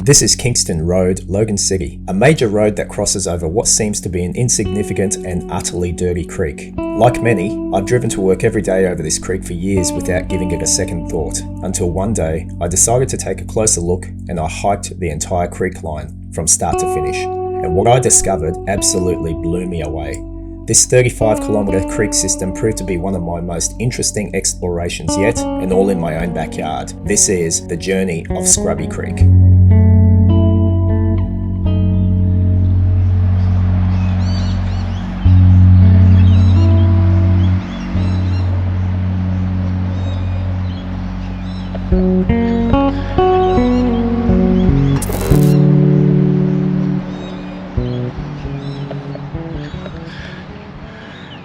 This is Kingston Road, Logan City, a major road that crosses over what seems to be an insignificant and utterly dirty creek. Like many, I've driven to work every day over this creek for years without giving it a second thought, until one day I decided to take a closer look and I hiked the entire creek line from start to finish. And what I discovered absolutely blew me away. This 35-kilometre creek system proved to be one of my most interesting explorations yet, and all in my own backyard. This is the journey of Scrubby Creek.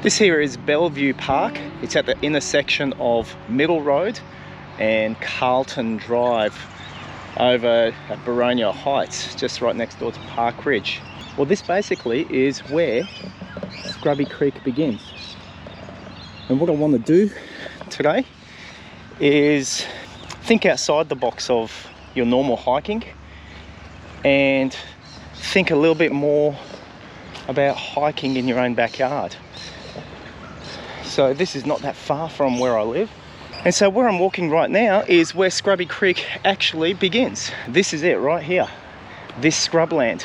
This here is Bellevue Park. It's at the intersection of Middle Road and Carlton Drive over at Baronia Heights, just right next door to Park Ridge. Well, this basically is where Scrubby Creek begins. And what I want to do today is think outside the box of your normal hiking and think a little bit more about hiking in your own backyard. So this is not that far from where I live. And so where I'm walking right now is where Scrubby Creek actually begins. This is it right here, this scrubland.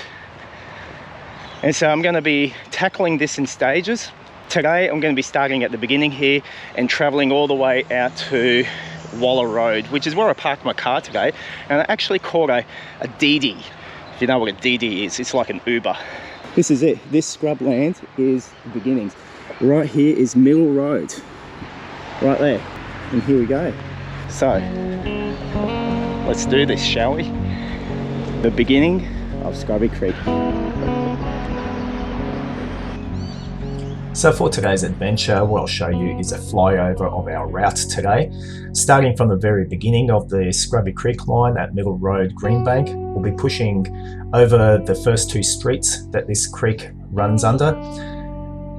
And so I'm going to be tackling this in stages. Today I'm going to be starting at the beginning here and traveling all the way out to Waller Road, which is where I parked my car today. And I actually caught a Didi. If you know what a Didi is, it's like an Uber. This is it, this scrubland is the beginnings. Right here is Middle Road, right there, and here we go. So, let's do this, shall we? The beginning of Scrubby Creek. So for today's adventure, what I'll show you is a flyover of our route today. Starting from the very beginning of the Scrubby Creek line at Rd Greenbank, we'll be pushing over the first two streets that this creek runs under.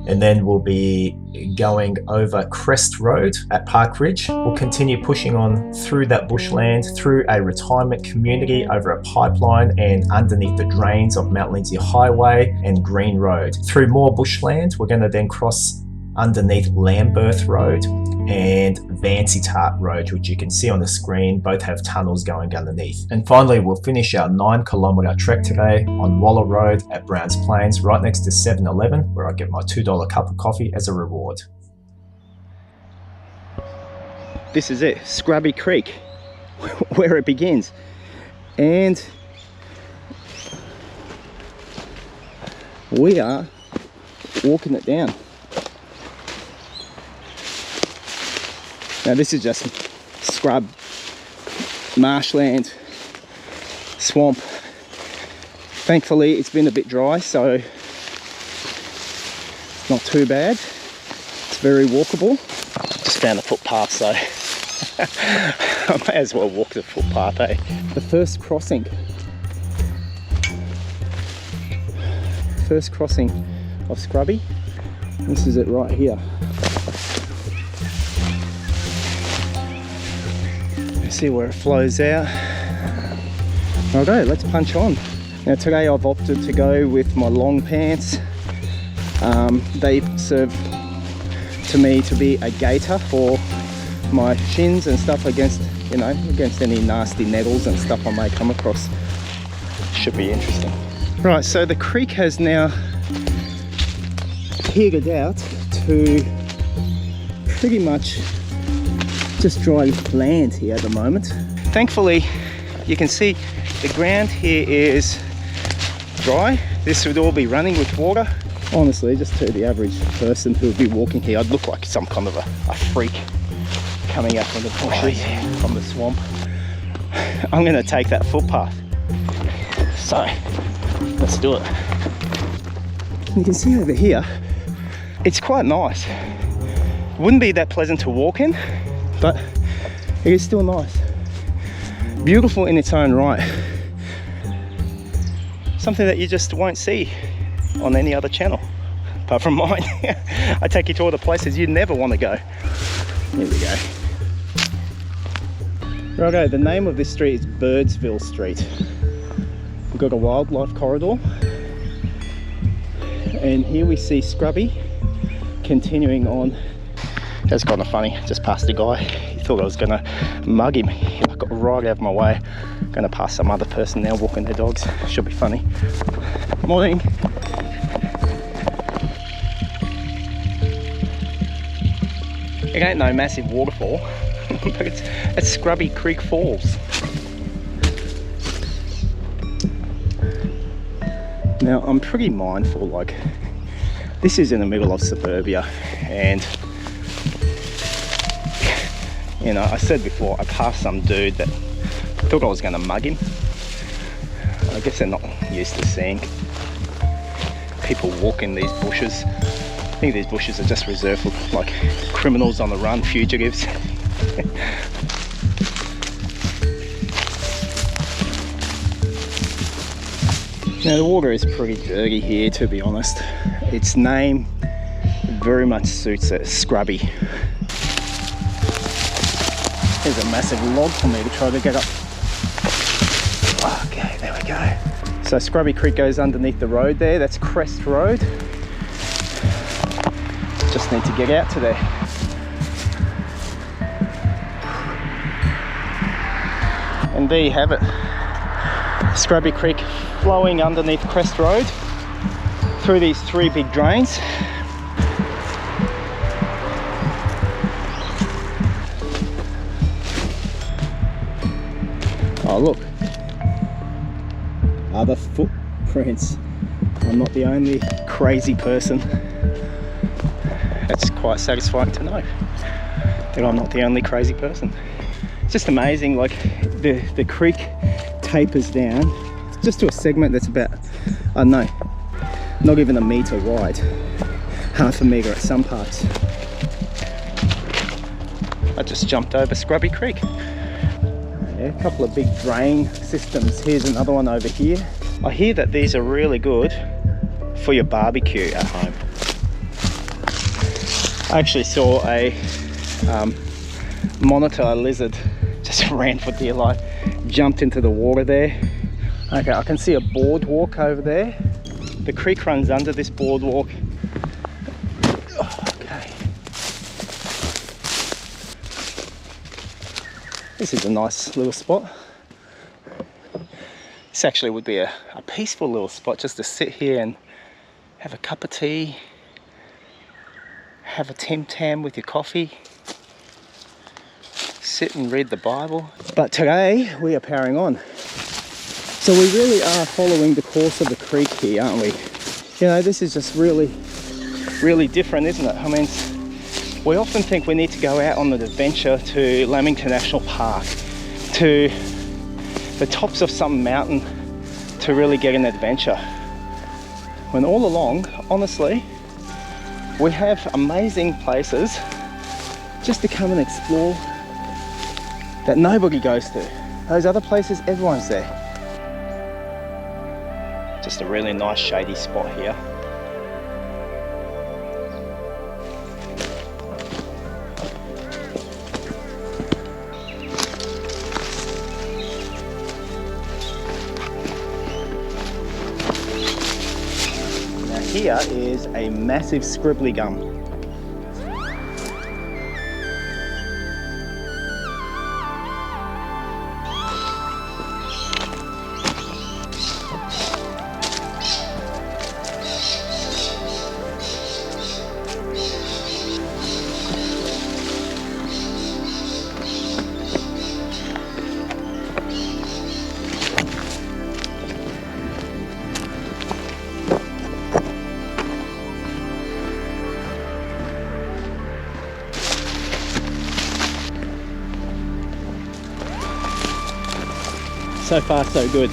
And then we'll be going over Crest Road at Park Ridge. We'll continue pushing on through that bushland, through a retirement community, over a pipeline and underneath the drains of Mount Lindsay Highway and Green Road. Through more bushland, we're going to then cross underneath Lambeth Road and Vansittart Road, which you can see on the screen. Both have tunnels going underneath. And finally, we'll finish our 9-kilometre trek today on Waller Road at Browns Plains, right next to 7-Eleven, where I get my $2 cup of coffee as a reward. This is it, Scrubby Creek, where it begins. And we are walking it down. Now this is just scrub, marshland, swamp. Thankfully it's been a bit dry, so it's not too bad. It's very walkable. Just found a footpath, so I may as well walk the footpath, eh? The first crossing of Scrubby. This is it right here. See where it flows out. Okay, let's punch on. Now today I've opted to go with my long pants. They serve to me to be a gaiter for my shins and stuff against any nasty nettles and stuff I may come across. Should be interesting. Right, so the creek has now petered out to pretty much just dry land here at the moment. Thankfully, you can see the ground here is dry. This would all be running with water. Honestly, just to the average person who would be walking here, I'd look like some kind of a freak coming up from the bushes, from the swamp. I'm gonna take that footpath. So, let's do it. You can see over here, it's quite nice. Wouldn't be that pleasant to walk in, but it is still nice. Beautiful in its own right. Something that you just won't see on any other channel, apart from mine. I take you to all the places you never want to go. Here we go. Righto, the name of this street is Birdsville Street. got a wildlife corridor, and here we see Scrubby continuing on. That's kind of funny, just passed a guy. He thought I was gonna mug him. I got right out of my way. Gonna pass some other person now walking their dogs. Should be funny. Morning. It ain't no massive waterfall, but it's Scrubby Creek Falls. Now I'm pretty mindful, like this is in the middle of suburbia, and you know, I said before, I passed some dude that thought I was going to mug him. I guess they're not used to seeing people walk in these bushes. I think these bushes are just reserved for like criminals on the run, fugitives. Now the water is pretty dirty here, to be honest. Its name very much suits it, Scrubby. There's a massive log for me to try to get up. Okay, there we go. So Scrubby Creek goes underneath the road there. That's Crest Road. Just need to get out to there. And there you have it. Scrubby Creek flowing underneath Crest Road through these 3 big drains. Oh look, other footprints. I'm not the only crazy person. That's quite satisfying to know that I'm not the only crazy person. It's just amazing, like the creek tapers down just to a segment that's about, I don't know, not even a metre wide, half a metre at some parts. I just jumped over Scrubby Creek. Yeah, a couple of big drain systems. Here's another one over here. I hear that these are really good for your barbecue at home. I actually saw a monitor lizard just ran for dear life, jumped into the water there. Okay, I can see a boardwalk over there. The creek runs under this boardwalk. Okay. This is a nice little spot. This actually would be a peaceful little spot just to sit here and have a cup of tea, have a Tim Tam with your coffee, sit and read the Bible. But today we are powering on. So we really are following the course of the creek here, aren't we? You know, this is just really, really different, isn't it? I mean, we often think we need to go out on an adventure to Lamington National Park, to the tops of some mountain to really get an adventure. When all along, honestly, we have amazing places just to come and explore that nobody goes to. Those other places, everyone's there. Just a really nice shady spot here. Now here is a massive scribbly gum. So far so good.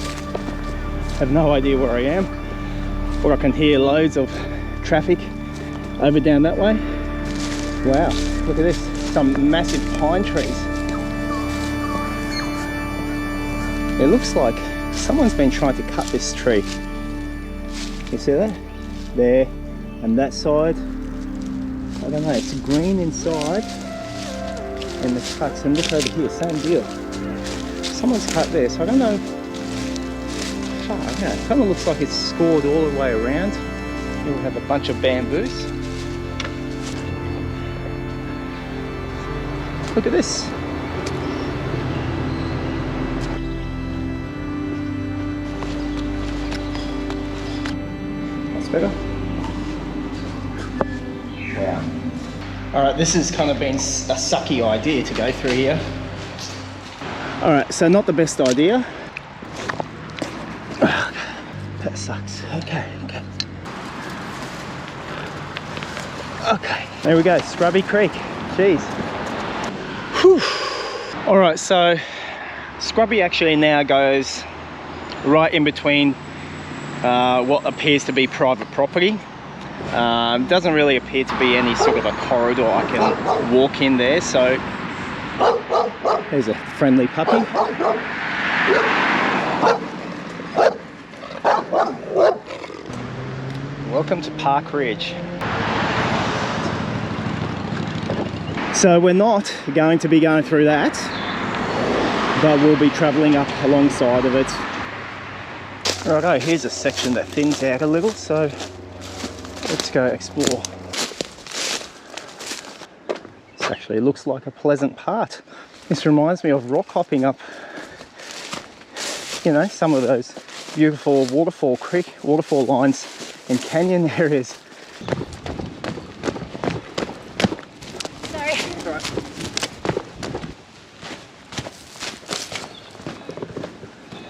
Have no idea where I am, or I can hear loads of traffic over down that way. Wow, look at this, some massive pine trees. It looks like someone's been trying to cut this tree. You see that? There, and that side. I don't know, it's green inside and the cuts, and look over here, same deal. Someone's cut this, I don't know. Fuck. Yeah, it kind of looks like it's scored all the way around. Here we have a bunch of bamboos. Look at this. That's better. Wow. Alright, this has kind of been a sucky idea to go through here. Alright, so not the best idea. That sucks. Okay. Okay, there we go, Scrubby Creek. Jeez. Whew. Alright, so Scrubby actually now goes right in between what appears to be private property. Doesn't really appear to be any sort of a corridor I can walk in there, so there's a friendly puppy. Welcome to Park Ridge. So we're not going to be going through that, but we'll be travelling up alongside of it. Righto, here's a section that thins out a little, so let's go explore. This actually looks like a pleasant part. This reminds me of rock hopping up, you know, some of those beautiful waterfall lines in canyon areas.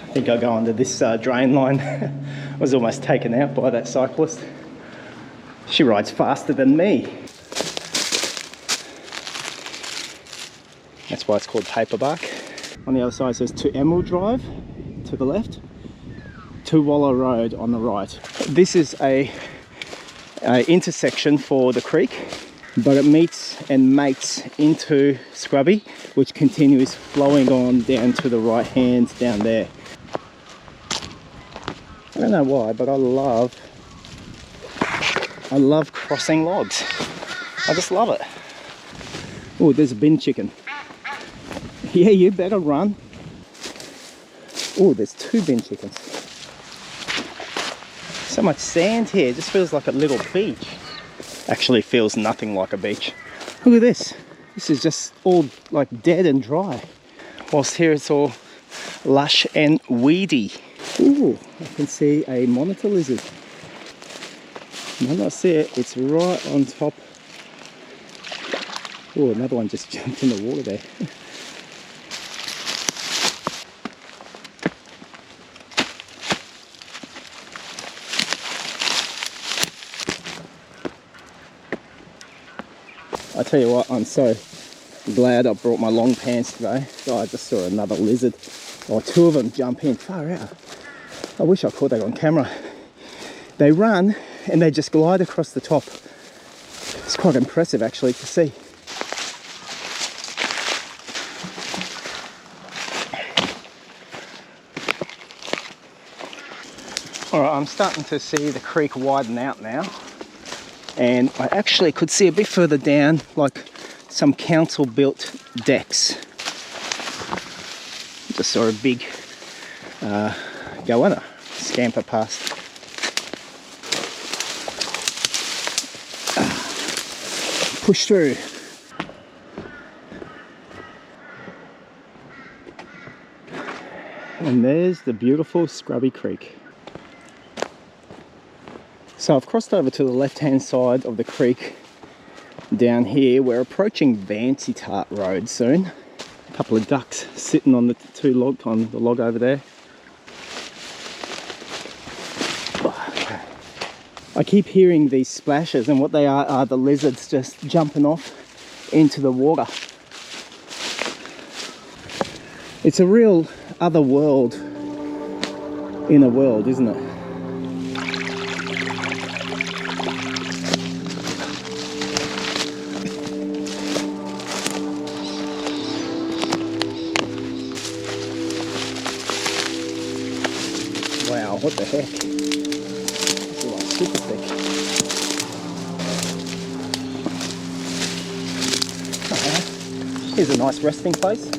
I think I'll go under this drain line. I was almost taken out by that cyclist. She rides faster than me. That's why it's called paperbark. On the other side says to Emerald Drive to the left, to Waller Road on the right. This is a intersection for the creek, but it meets and mates into Scrubby, which continues flowing on down to the right hand down there. I don't know why, but I love crossing logs. I just love it. Oh, there's a bin chicken. Yeah, you better run. Oh, there's 2 bin chickens. So much sand here, it just feels like a little beach. Actually feels nothing like a beach. Look at this. This is just all like dead and dry. Whilst here it's all lush and weedy. Ooh, I can see a monitor lizard. When I see it, it's right on top. Oh, another one just jumped in the water there. I tell you what, I'm so glad I brought my long pants today. Oh, I just saw another lizard, or 2 of them jump in, far out. I wish I caught that on camera. They run and they just glide across the top. It's quite impressive actually to see. Alright, I'm starting to see the creek widen out now. And I actually could see a bit further down, like some council built decks. Just saw a big goanna scamper past. Push through. And there's the beautiful Scrubby Creek. So I've crossed over to the left-hand side of the creek down here. We're approaching Vansittart Road soon. A couple of ducks sitting on the log over there. I keep hearing these splashes, and what they are the lizards just jumping off into the water. It's a real other world in a world, isn't it? Wow, what the heck? This is like super thick. Here's a nice resting place.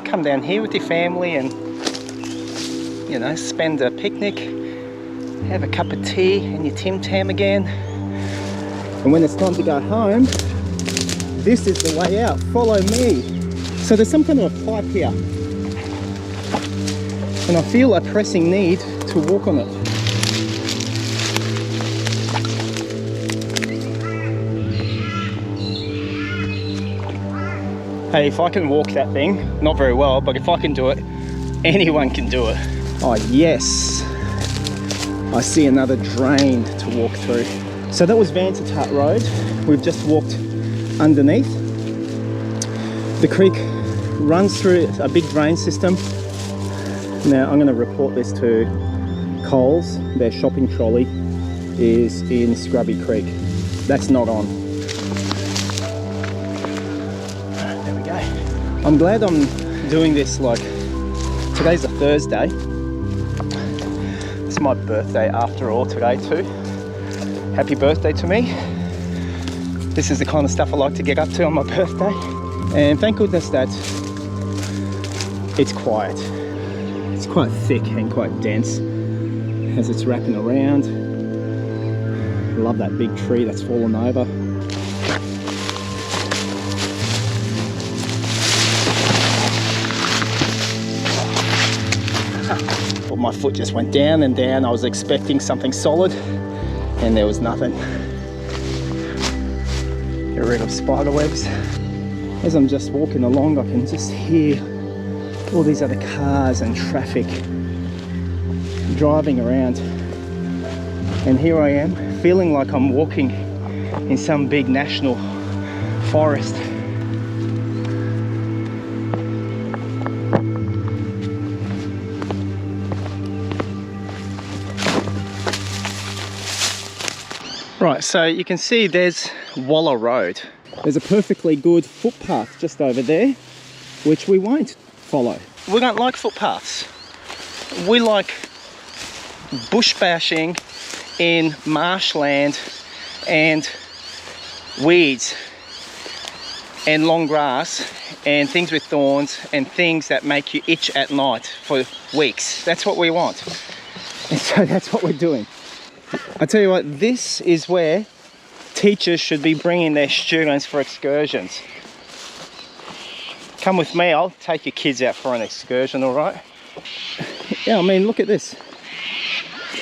Come down here with your family and you know, spend a picnic, have a cup of tea and your Tim Tam again. And when it's time to go home, this is the way out. Follow me. So there's some kind of a pipe here, and I feel a pressing need to walk on it. Hey, if I can walk that thing, not very well, but if I can do it, anyone can do it. Oh yes, I see another drain to walk through. So that was Vantertart Road. We've just walked underneath. The creek runs through a big drain system. Now I'm going to report this to Coles. Their shopping trolley is in Scrubby Creek. That's not on. There we go. I'm glad I'm doing this, like, today's a Thursday. It's my birthday after all today too. Happy birthday to me. This is the kind of stuff I like to get up to on my birthday. And thank goodness that it's quiet. It's quite thick and quite dense as it's wrapping around. I love that big tree that's fallen over. But my foot just went down and down. I was expecting something solid and there was nothing. Get rid of spider webs. As I'm just walking along, I can just hear all these other cars and traffic driving around. And here I am, feeling like I'm walking in some big national forest. Right, so you can see there's Waller Road. There's a perfectly good footpath just over there, which we won't follow. We don't like footpaths. We like bush bashing in marshland and weeds and long grass and things with thorns and things that make you itch at night for weeks. That's what we want. And so that's what we're doing. I tell you what, this is where teachers should be bringing their students for excursions. Come with me, I'll take your kids out for an excursion, all right? Yeah, I mean, look at this.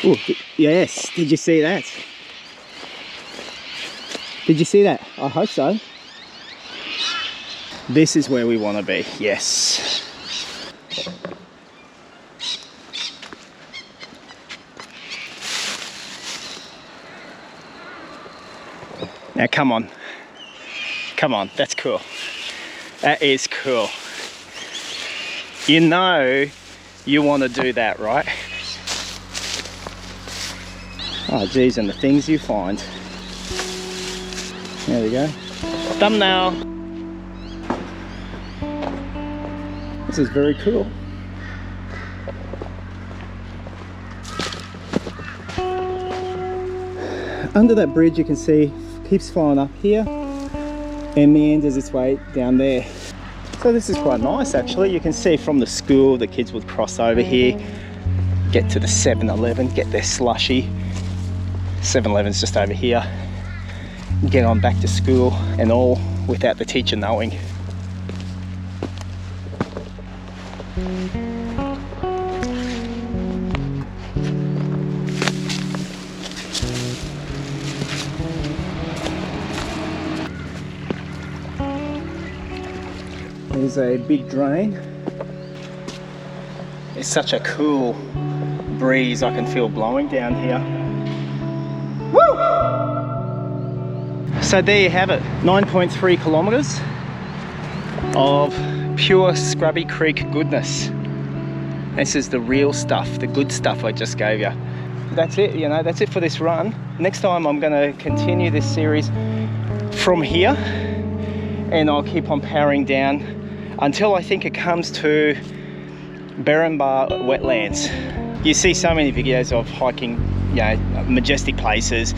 Ooh, yes, did you see that? Did you see that? I hope so. This is where we want to be, yes. Now come on, that's cool. That is cool. You know you want to do that, right? Oh geez, and the things you find. There we go. Thumbnail. This is very cool. Under that bridge you can see keeps flowing up here and meanders its way down there. So this is quite nice actually. You can see from the school the kids would cross over here, get to the 7-Eleven, get their slushy. 7-Eleven's just over here. Get on back to school and all without the teacher knowing. There's a big drain. It's such a cool breeze I can feel blowing down here. Woo! So there you have it, 9.3 kilometers of pure Scrubby Creek goodness. This is the real stuff, the good stuff I just gave you. That's it, you know, that's it for this run. Next time I'm going to continue this series from here and I'll keep on powering down until I think it comes to Berrinbar wetlands. You see so many videos of hiking, you know, majestic places,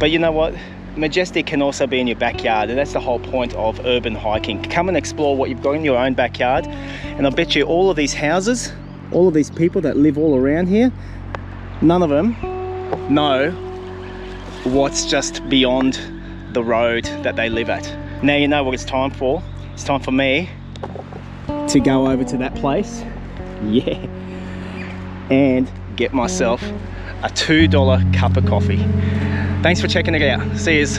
but you know what? Majestic can also be in your backyard, and that's the whole point of urban hiking. Come and explore what you've got in your own backyard, and I bet you all of these houses, all of these people that live all around here, none of them know what's just beyond the road that they live at. Now you know what it's time for. It's time for me to go over to that place, yeah, and get myself a $2 cup of coffee. Thanks for checking it out. See yous.